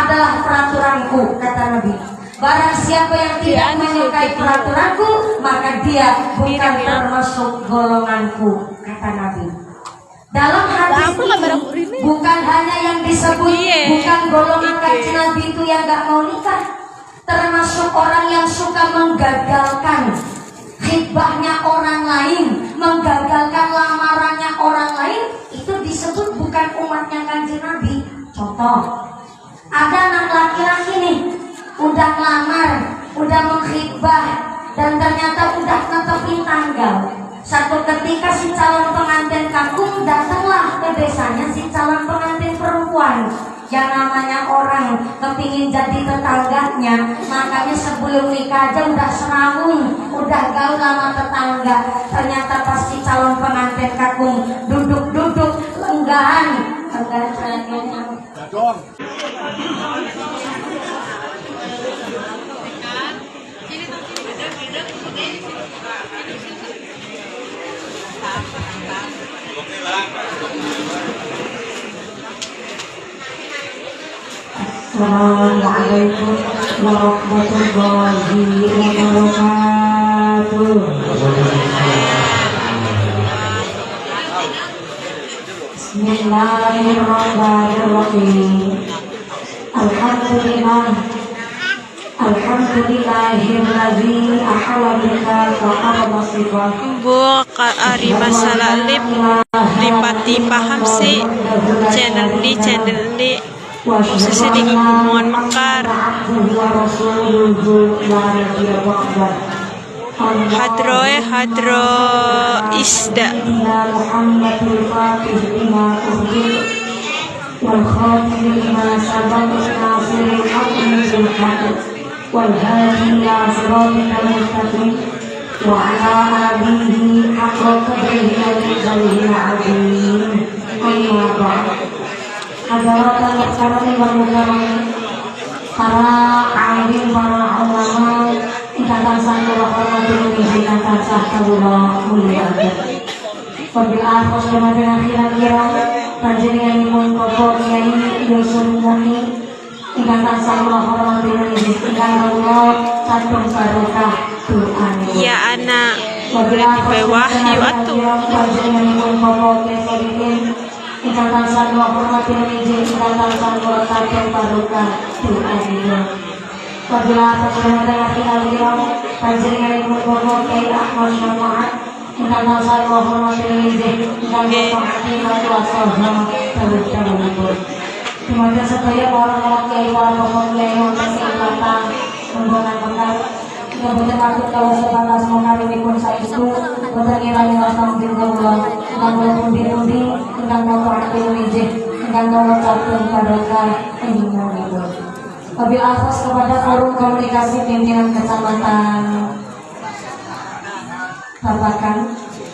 adalah peraturanku, kata Nabi. Barang siapa yang tidak menyukai peraturanku, maka dia bukan termasuk golonganku, kata Nabi. Dalam hadis ini bukan hanya yang disebut bukan golongan kanjeng Nabi itu yang gak mau nikah, termasuk orang yang suka menggagalkan khidbahnya orang lain, menggagalkan lamarannya orang lain, itu disebut bukan umatnya kanjeng Nabi. Contoh, ada anak laki-laki nih, udah ngelamar, udah mengkhidbah, dan ternyata udah netepin tanggal. Satu ketika si calon pengantin kakung datanglah ke desanya si calon pengantin perempuan. Yang namanya orang kepingin jadi tetangganya, makanya sebelum nikah aja udah serawung, udah gaul sama tetangga. Ternyata pas si calon pengantin kakung duduk-duduk lenggahan, Assalamualaikum warahmatullahi wabarakatuh. Bismillahirrahmanirrahim. Alhamdulillahilladzi ahalla bika wa masifah. Bu Ari masalah lipati paham sih channel di sesedih mohon mekar hadro isda Hadirin sekalian para alim, para ulama, ikatan satu rahmatul ikatan satu mulia. Wabillahi taufiq kira-kira panjenenganipun Bapak Kyai Yusuf Muni ikatan satu rahmatul ikatan satu barokah doanya. Ya anak di wahyu atuh panjenenganipun Bapak Kyai ikatan satu hormatin izin ikatan satu takkan barokah doanya. Wabillahi taufiq panjenenganipun Bapak Kyai Ahmad Syamaat ikatan satu hormatin izin ikatan satu wasallam terus. Terima kasih saya para Kyai, para Bapak Kyai untuk ikatan menggunakan yang berterima kalau sebatas mengalami saya itu berterima kasih kepada Allah dan pundi-pundi tentang motor izin tentang nomor satu barokah ini. Wabil atas kepada forum komunikasi pimpinan kecamatan Babakan.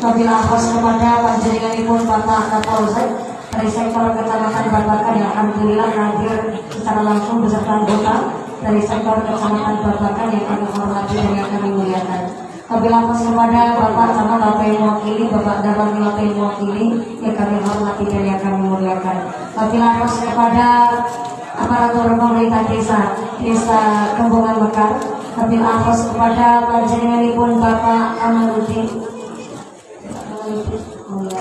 Wabil atas kepada panjenenganipun Bapak Kapolsek dari sektor kecamatan Babakan yang alhamdulillah hadir secara langsung beserta anggota dari sektor kecamatan Babakan yang kami hormati dan yang kami muliakan. Wabillahi taufiq kepada Bapak Camat apa yang mewakili, Bapak Darman apa yang mewakili yang kami hormati dan yang kami muliakan. Wabillahi taufiq kepada aparatur pemerintah desa Kembongan Mekar. Wabillahi taufiq kepada panjenenganipun Bapak Kamaludin.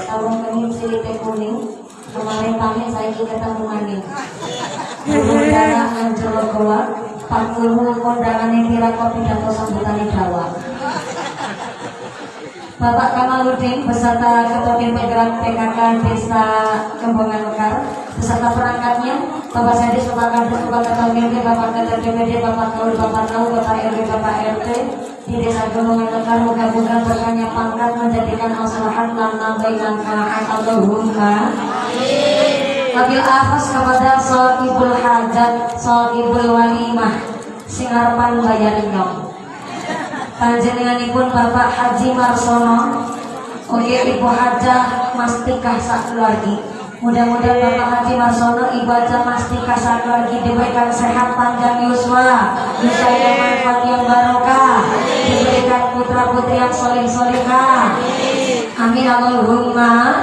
Tahun kami Cilite Kuning. Kemarin kami saya ketemu maning. Udara Anjolo Goa, Pak Guru kondangan yang kira kopi pidato sambutan Jawa. Bapak Kamaludin beserta Ketua Tim Penggerak PKK Desa Kembongan Mekar beserta perangkatnya, Bapak Sadis, Bapak Kadus, Bapak Ketua DPD, Bapak Ketua DPD, Bapak Kaul, Bapak Tahu, Bapak RW, Bapak RT di Desa Kembongan Mekar. Mudah-mudahan berkahnya pangkat menjadikan maslahat lana bainan kalahan Allahumma. Wabil atas kepada sahibul hajat, sahibul walimah, singarpan bayarin nyong. Panjenenganipun Bapak Haji Marsono, Ibu Hajah Mastikah Sakeluargi. Mudah-mudahan Bapak Haji Marsono, Ibu Hajah Mastikah Sakeluargi diberikan sehat panjang yuswa, bisa yang manfaat yang barokah, diberikan putra putri yang soleh-solehah. Amin Allahumma.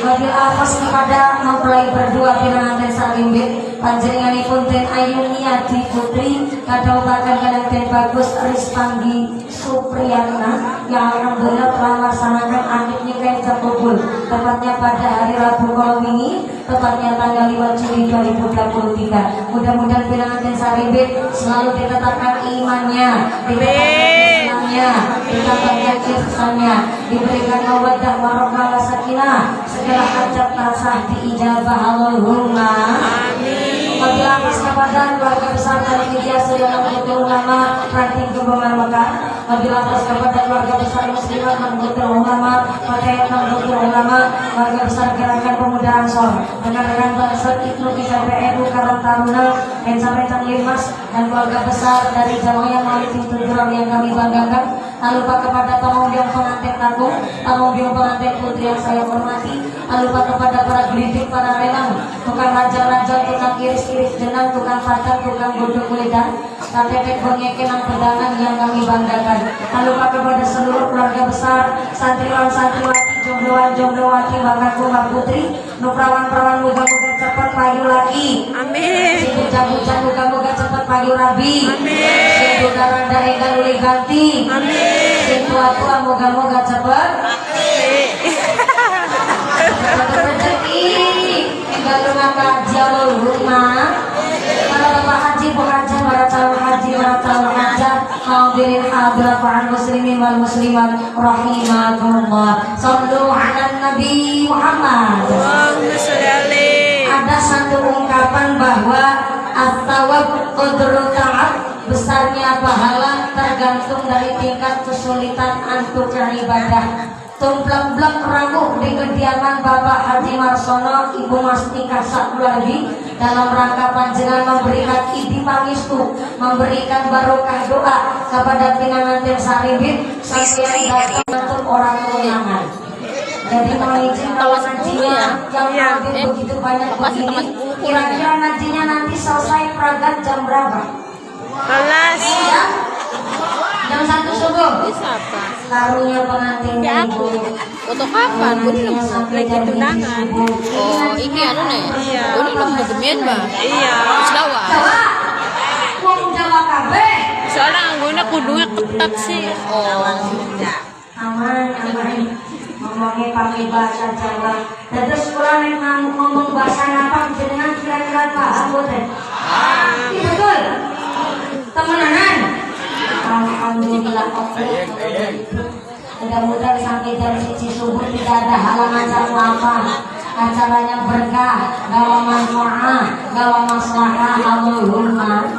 Wabil atas kepada mempelai berdua pinanganten salimbit panjenenganipun Den Ayuniati Putri kadhawuhaken kaliyan Den Bagus Ristanggi Supriyatna yang alhamdulillah telah melaksanakan akad nikah terkabul tepatnya pada hari Rabu malam ini, tepatnya tanggal 5 Juli 2023. Mudah-mudahan pinanganten saribit selalu ditetapkan imannya, ditetapkan Islamnya, ditetapkan ihsannya, diberikan mawaddah warahmah sakinah, segala hajat tansah diijabah Allahumma amin. Wabillahi atas kepada keluarga besar dari media Sayyidina Nahdlatul Ulama Ranting Kembangan Mekah. Wabillahi atas kepada keluarga besar Muslimat Nahdlatul Ulama Fatayat Nahdlatul Ulama, keluarga besar Gerakan Pemuda Ansor, rekan-rekan Bansar Ibnu PKPNU Karang Taruna dan sampai Limas, dan keluarga besar dari Jamaah Maulid Tujuan yang kami banggakan. Tak lupa kepada pengunjung pengantin kakung, pengunjung pengantin putri yang saya hormati. Tak lupa kepada para gelitik, para relang, tukang raja-raja, tukang iris-iris jenang, tukang pacar, tukang bodok kulidan, kakek bengeke nang pedangan yang kami banggakan. Tak lupa kepada seluruh keluarga besar, santriwan-santriwati, jombloan-jomblowati, banggaku bang putri, nuprawan-prawan moga-moga cepat payu lagi. Amin. Si bujang-bujang moga-moga cepat payu rabi. Amin. Si budak-randa enggal uli ganti. Amin. Si tua-tua moga-moga cepat. Cepat rezeki. Enggal rumah kaji Allahumma. Para bapak haji, pengajar, para calon haji, para calon hajar, hadirin hadirat para muslimin wal muslimat rahimakumullah. Sallu ala Nabi Muhammad. Allahumma sholli alaihi. Ada satu ungkapan bahwa at-tawab qadru ta'ab, besarnya pahala tergantung dari tingkat kesulitan antuk beribadah. Tumplek-blek ramuh di kediaman Bapak Haji Marsono, Ibu Mastika Sakluardi dalam rangka panjenengan memberikan idi pangestu, memberikan barokah doa kepada pinanganten saribit sampai datang untuk orang tunangan. Jadi mohon izin kalau ngajinya yang hadir begitu banyak begini, kira-kira ngajinya nanti selesai pragat jam berapa? Kelas Jam 1 subuh. Karunya pengantinnya ibu. Untuk kapan? Udah sampai jam tunangan. Oh, ini anu nih. Iya. Udah belum kegemen, Mbak. iya. Jawa. Jawa. Wong Jawa kabeh. Soalnya angguna kudunya ketat sih. Oh. Aman. Ngomongnya pakai bahasa Jawa. Terus kalau ngomong bahasa apa jenengan kira-kira paham boten? Iya betul. Temenanan. Alhamdulillah oke. Mudah-mudahan sampai jam 1 subuh tidak ada halangan apa. Acaranya berkah, gawa manfaat, gawa maslahah. Allahumma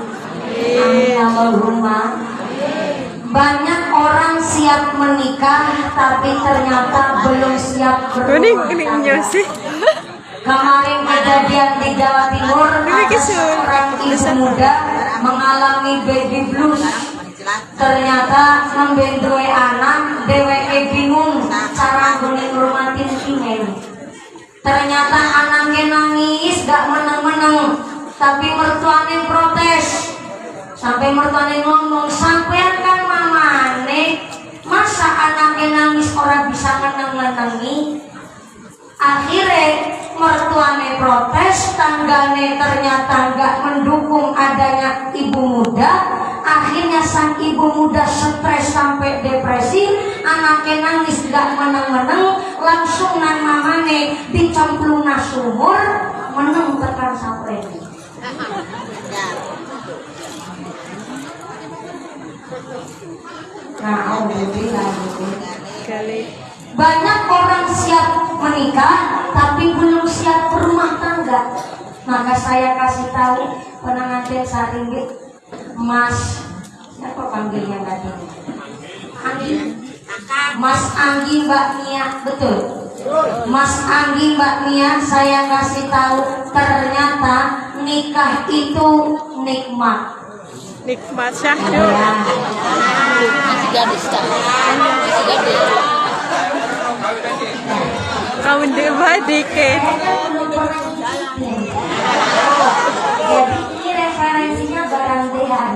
amin. Allahumma. Banyak orang siap menikah tapi ternyata belum siap berumah tangga. Kemarin kejadian di Jawa Timur, ada seorang ibu muda mengalami baby blues. Ternyata membendoi anak, dheweke bingung cara nggone ngurmatin ingen. Ternyata anaknya nangis gak meneng-meneng, tapi mertuane protes. Sampai mertuane ngomong, sampean kan mamane, masa anaknya nangis orang bisa meneng-menengi? Akhirnya mertuane protes, tanggane ternyata nggak mendukung adanya ibu muda. Akhirnya sang ibu muda stres sampai depresi, anaknya nangis nggak meneng-meneng, langsung nang mamane dicemplung na sumur, meneng tekan sampai. Nah, alhamdulillah. Banyak orang siap menikah tapi belum siap berumah tangga. Maka saya kasih tahu pengantin saribit, Mas, siapa panggilnya tadi? Anggi, Mas Anggi Mbak Nia, betul. Mas Anggi Mbak Nia, saya kasih tahu ternyata nikah itu nikmat. Nikmat syahdu. Masih gadis tak? Masih gadis. Kamu debat dikit. Jadi ini referensinya barang dehan.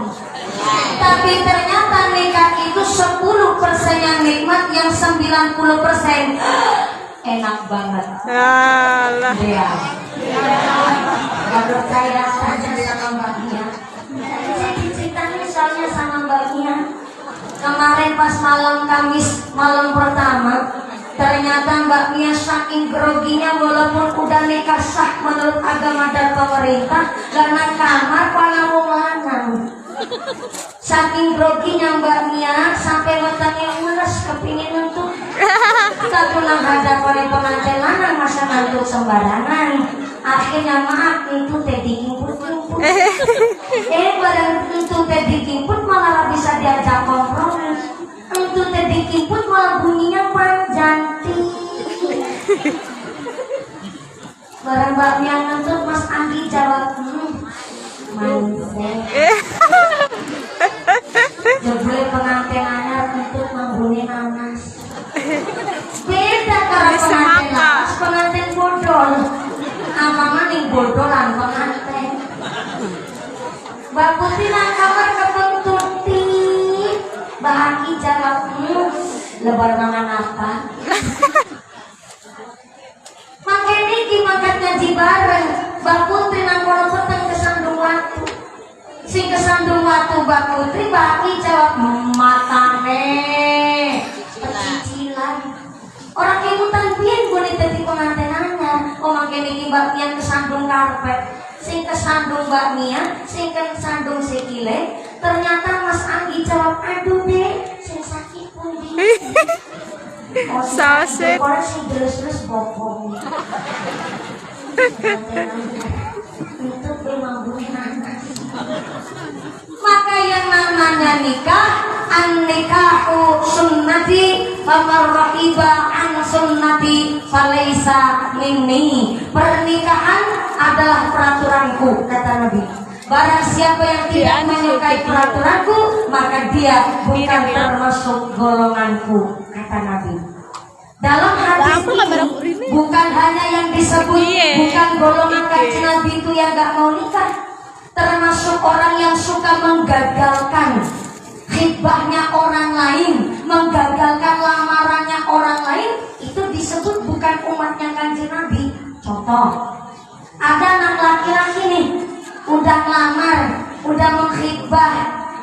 Tapi ternyata nikah itu 10% yang nikmat, yang 90% enak banget. Alah. Dehan. Kalau saya saja sama Mbak Mia. Saya diceritain soalnya sama Mbak Mia. Kemarin pas malam Kamis, malam pertama, ternyata Mbak Mia saking groginya walaupun udah nikah sah menurut agama dan pemerintah, karena kamar pala wong lanang. Saking groginya Mbak Mia sampai wetenge ules kepingin untuk satu nang hadap oleh pengantin lanang masa ngantuk sembarangan. Akhirnya maaf itu teh dikimput-kimput. Barang itu teh dikimput malah bisa diajak kompromi. Itu teh dikimput malah bunyinya panjang. Barang Mbak Mia ngantuk Mas Andi jawab manis. Jebule pengantin anyar untuk membuni nanas. Beda kalau pengantin nanas, pengantin bodol. Amama ning bodolan pengantin. Mbak Putri nang kamar kebentuti. Bahaki jawab lebar mangan apa? Makin iki makan ngaji bareng. Mbak Putri nang kono peteng kesandung watu. Sing kesandung watu Mbak Putri Bahaki jawab matane pecicilan. Orang kemutan pian boleh jadi pengantin anyar. Oh makin iki Mbak Mia kesandung karpet. Sing kesandung Mbak Mia, sing kesandung sikile. Ternyata Mas Anggi jawab aduh deh, sing sakit pundi. Oh Saset. Orang sing terus-terus bopong. Itu memang nanas. Maka yang namanya nikah, an-nikahu sunnati, faman raqiba an sunnati falaisa minni. Pernikahan adalah peraturanku, kata Nabi. Barang siapa yang tidak menyukai peraturanku, maka dia bukan termasuk golonganku, kata Nabi. Dalam hadis ini bukan hanya yang disebut bukan golongan kanjeng Nabi itu yang gak mau nikah, termasuk orang yang suka menggagalkan khidbahnya orang lain, menggagalkan lamarannya orang lain, itu disebut bukan umatnya kanjeng Nabi. Contoh, ada anak laki-laki nih, udah ngelamar, udah mengkhidbah,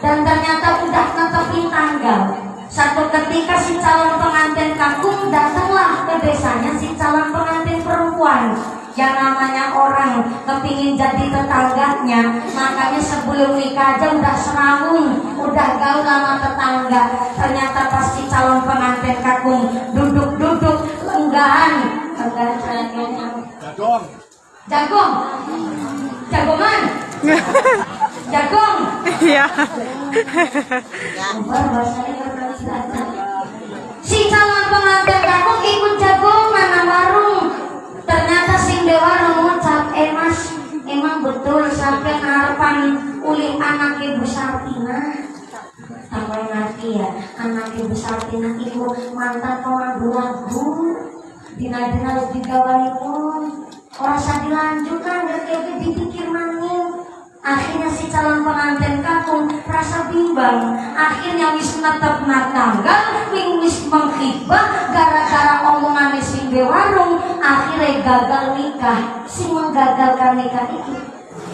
dan ternyata udah netepin tanggal. Satu ketika si calon pengantin kakung datanglah ke desanya si calon pengantin perempuan. Yang namanya orang kepingin jadi tetangganya, makanya sebelum nikah aja udah serawung, udah gaul sama tetangga. Ternyata pas si calon pengantin kakung duduk-duduk lenggahan, jagong, jagongan, jagong. Iya. Si calon pengantin kakung ikut jagongan nang warung. Ternyata sing de warung ngucap, mas, emang betul sampai harapan uli anak Ibu Sartina. Sampai ngerti ya, anak Ibu Sartina itu mantan pemandu lagu. Dina-dina harus digawani pun. Orang saya dilanjutkan, gak dipikir maning. Akhirnya si calon pengantin kakung rasa bimbang. Akhirnya wis netepna tanggal, wis mengkhidbah gara-gara omongan sing di warung. Akhirnya gagal nikah. Si menggagalkan nikah itu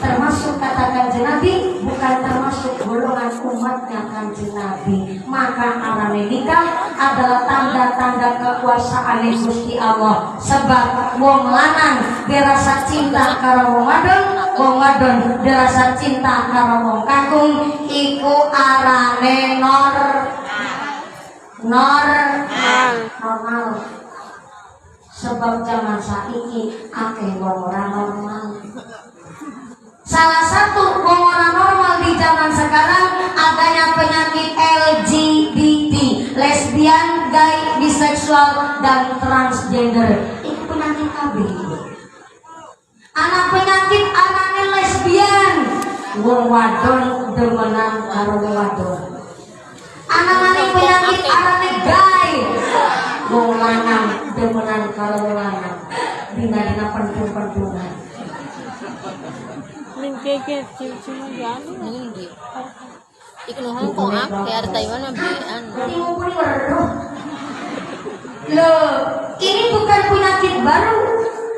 termasuk kata kanjeng Nabi, bukan termasuk golongan umatnya kanjeng Nabi. Maka arane nikah adalah tanda-tanda kekuasaan Gusti Allah. Sebab wong lanang dirasa cinta karo wong wadon, wong wadon dirasa cinta karo wong kakung, iku arane normal. Sebab zaman saiki akeh wong ora normal. Salah satu orang normal di zaman sekarang adanya penyakit LGBT, lesbian, gay, biseksual, dan transgender. Itu penyakit KB. Anak penyakit anaknya lesbian, wong wadon demenan karo wong wadon. Anak-anak penyakit anaknya gay, wong lanang demenan karo wong lanang. Dina-dina pendung-pendungan. Mengkeke cium-cium yan. Hindi. Ikinuhan ko kaya Taiwan mabian. Loh, ini bukan penyakit baru.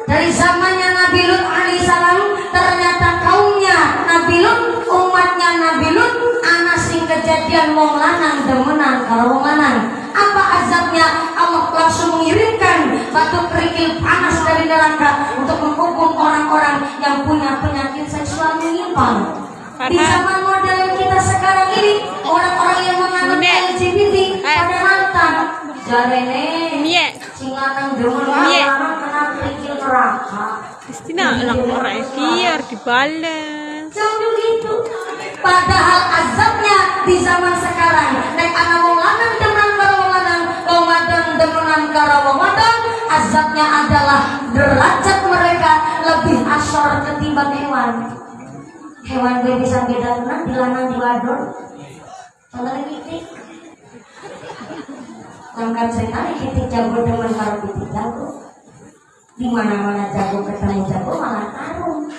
Dari zamannya Nabi Lut alaihissalam ternyata kaumnya Nabi Lut, umatnya Nabi Lut, anak sing kejadian wong lanang demenan karo wong lanang. Apa azabnya? Allah langsung mengirimkan batu kerikil panas dari neraka untuk menghukum orang-orang yang punya penyakit seksual menyimpang. Di zaman modern kita sekarang ini, orang-orang yang menganut LGBT pada mantan jarene sing lanang demen lanang kena kerikil neraka. Kristina anak orang biar dibales. Jauh gitu. Padahal azabnya di zaman sekarang nek ana wong lanang demen karo wong lanang, wong wadon demenan karo wong wadon, azabnya adalah derajat mereka lebih asor ketimbang hewan. Hewan gue bisa bedakan di lanang di wadon. Contohnya kitik. Angkat sekali kitik jago demen karo kitik jago. Di mana-mana jago ketemu jago malah tarung.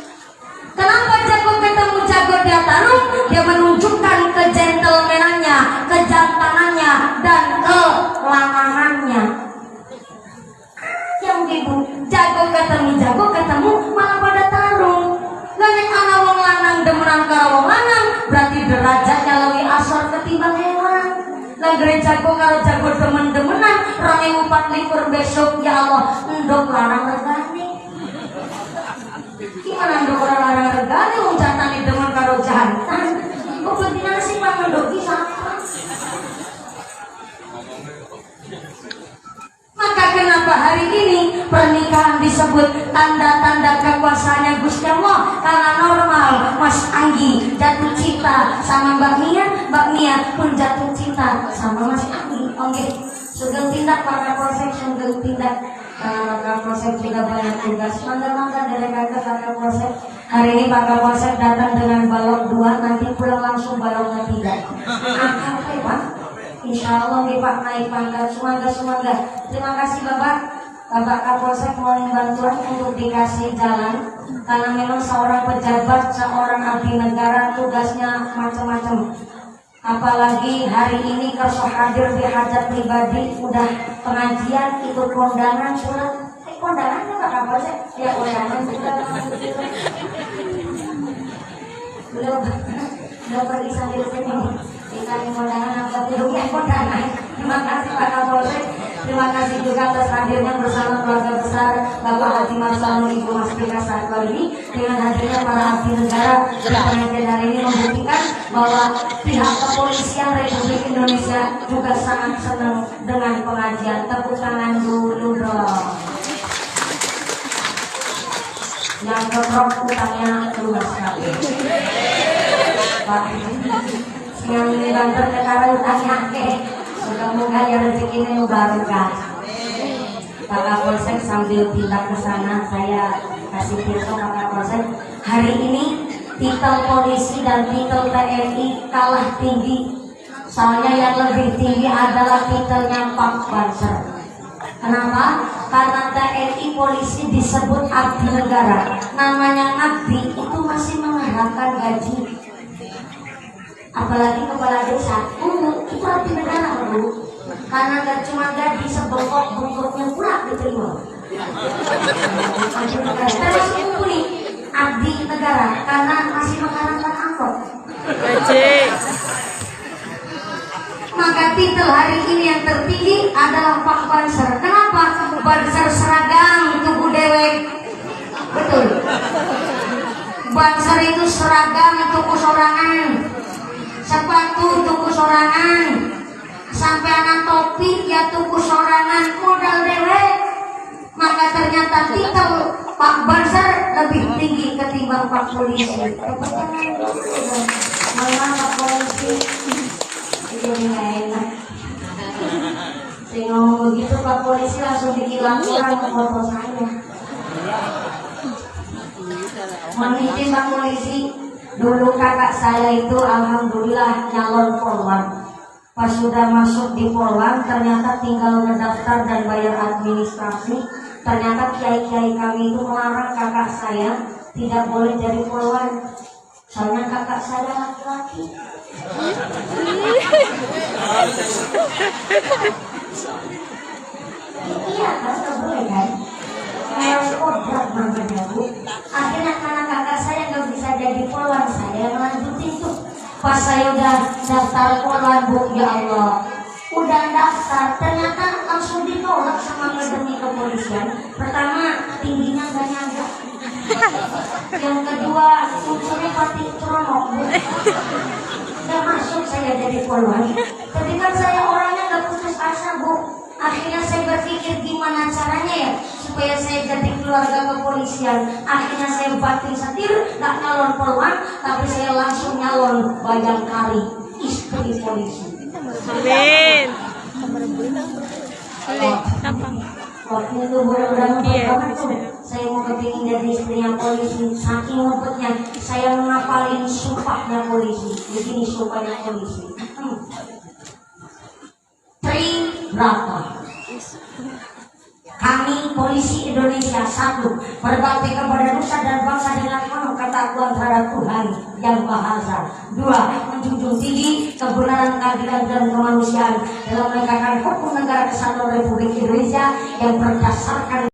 Kenapa jago ketemu jago dia tarung? Dia menunjukkan kegentlemanannya, kejantanannya, dan kelanangannya. Yang gitu, jago ketemu malah pada tarung. Lain anak wong lanang demenan karo wong lanang, berarti derajatnya lebih asor ketimbang hewan. Langgere jago karo jago demen-demenan, 2024 besok ya Allah, ndok larang regane. Gimana ndok larang regane wong jantane demen karo jantan? Kok betina sih Pak ndoki sama? Maka kenapa hari ini pernikahan disebut tanda-tanda kekuasaannya Gusti Allah? Karena normal Mas Anggi jatuh cinta sama Mbak Mia pun jatuh cinta sama Mas Anggi. Oke, sugeng tindak Pak Kapolsek, sugeng tindak Pak Kapolsek juga banyak tugas. Mangga dari Kakak Kapolsek. Hari ini Pak Kapolsek datang dengan balok 2, nanti pulang langsung balok 3. Apa Pak? Insya Allah nih Pak naik pangkat, semoga. Terima kasih Bapak Kapolsek mohon bantuan untuk dikasih jalan karena memang seorang pejabat, seorang abdi negara tugasnya macam-macam. Apalagi hari ini kalau hadir di hajat pribadi, udah pengajian, ikut kondangan surat. Kondangan Pak Kapolsek? Ya kondangan juga. Beliau pergi sambil senyum. Dikasih kondangan apa tidurnya kondangan. Terima kasih Pak Kapolsek. Terima kasih juga atas hadirnya bersama keluarga besar Bapak Haji Marsalno Ibu Mastika saat kali ini. Dengan hadirnya para abdi negara, pengajian hari ini membuktikan bahwa pihak kepolisian Republik Indonesia juga sangat senang dengan pengajian. Tepuk tangan dulu dong. Yang keprok utangnya luas sekali. Pak, yang banter negara utangnya ke. Semoga ya rezekinya barokah. Pak Kapolsek sambil pindah ke sana, saya kasih info Pak Kapolsek. Hari ini titel polisi dan titel TNI kalah tinggi. Soalnya yang lebih tinggi adalah titelnya Pak Banser. Kenapa? Karena TNI polisi disebut abdi negara. Namanya abdi itu masih mengharapkan gaji. Apalagi kepala desa, itu abdi negara dulu. Karena gak cuma gaji sebengkok-bengkoknya pula diterima. Termasuk kumpuli abdi negara karena masih mengharapkan angkot. Maka titel hari ini yang tertinggi adalah Pak Banser. Kenapa? Banser seragam tubuh dewek. Betul. Banser itu seragam tubuh sorangan. Sepatu tuku sorangan, sampai anak topi ya tuku sorangan, modal dewek. Maka ternyata titel Pak Banser lebih tinggi ketimbang Pak Polisi. Malah Pak Polisi itu nggak enak. Saya ngomong begitu Pak Polisi langsung dihilang orang foto saya. Meniti Pak Polisi. Dulu kakak saya itu alhamdulillah nyalon polwan. Pas sudah masuk di polwan ternyata tinggal ngedaftar dan bayar administrasi. Ternyata kiai-kiai kami itu melarang kakak saya tidak boleh jadi polwan. Soalnya kakak saya laki-laki. Iya kan, nggak boleh kan? Kayak kodrat namanya Bu. Akhirnya karena kakak saya nggak bisa jadi polwan, saya yang lanjutin tuh. Pas saya udah daftar polwan, Bu, ya Allah, udah daftar, ternyata langsung ditolak sama akademi kepolisian. Pertama, tingginya gak nyangka. Yang kedua, unsurnya pati ceronok, Bu. Gak masuk saya jadi polwan. Tapi kan saya orangnya gak putus asa, Bu. Akhirnya saya berpikir gimana caranya ya supaya saya jadi keluarga kepolisian. Akhirnya saya banting setir, gak nyalon polwan, tapi saya langsung nyalon Bayangkari, istri polisi. Amin. Boleh, apa? Waktu itu bulan-bulan Iya, banget tuh, saya mau kepingin jadi istrinya polisi. Saking ngebetnya, saya ngapalin sumpahnya polisi. Begini sumpahnya polisi. Tri berapa? Kami polisi Indonesia, satu, berbakti kepada nusa dan bangsa dengan penuh ketakwaan terhadap Tuhan yang Maha Esa. Dua, menjunjung tinggi kebenaran, keadilan dan kemanusiaan dalam menegakkan hukum negara kesatuan Republik Indonesia yang berdasarkan